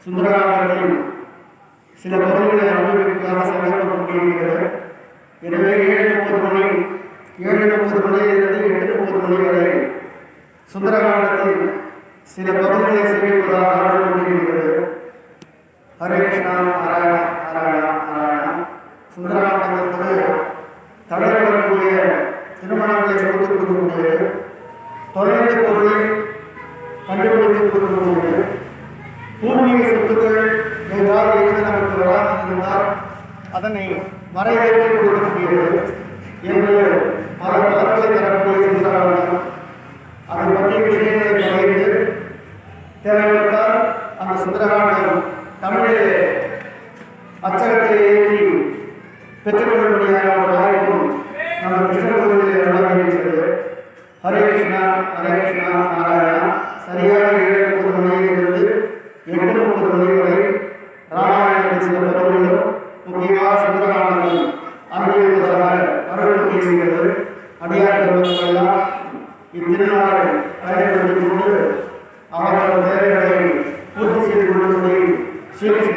சுந்தரகாண்டத்தில் சில பகுதிகளை அனுபவிப்பதாக சங்கல்பப்பட்டிருக்கிறது. எனவே 7:30 மணியிலிருந்து 8:30 மணி வரை சுந்தரகாண்டத்தில் சில பகுதிகளை சேமிப்பதாக ஆரம்பித்திருக்கிறது. ஹரே கிருஷ்ணா, நாராயண நாராயண நாராயண. சுந்தரகாண்டம் என்பது தடைபடக்கூடிய திருமணங்களை கொடுத்துக் கொடுக்கக்கூடியது, தொலைந்த பொருளை கண்டுபிடித்துக் கொடுக்கக்கூடியது, பூர்வீக சொத்துக்கள் எவ்வாறு இருந்து நமக்கு வராதிருந்தால் அதனை மறைவேற்றி கொடுக்கக்கூடியது என்று பல பலர்களை தரக்கூடிய சுந்தரகாண்டம். அதை பற்றிய விஷயங்களை பகிர்ந்து தேவைப்பட்டால் அந்த சுந்தரகாண்டம் தமிழிலே அச்சகத்தை ஏற்றி பெற்றுக்கொள்ளக்கூடிய ஒரு வாய்ப்பும் நம்ம கிருஷ்ண கோவிலில் நடக்கிறது. ஹரே கிருஷ்ணா, ஹரே கிருஷ்ணா, நாராயணா. சரியாக 7:30 மணியிலிருந்து 8:30 மணி வரை ராமாயணத்தின் சில பகுதிகளும் முக்கியமாக சுந்தரகாண்டங்கள் அனுபவிப்பதாக அருள் புரிகிறது. அடியார்கள் இத்திருநாளை பயன்படுத்திக் கொண்டு அவர்கள் தேவைகளை பூர்த்தி செய்து கொள்வதை ஸ்ரீகிருஷ்ண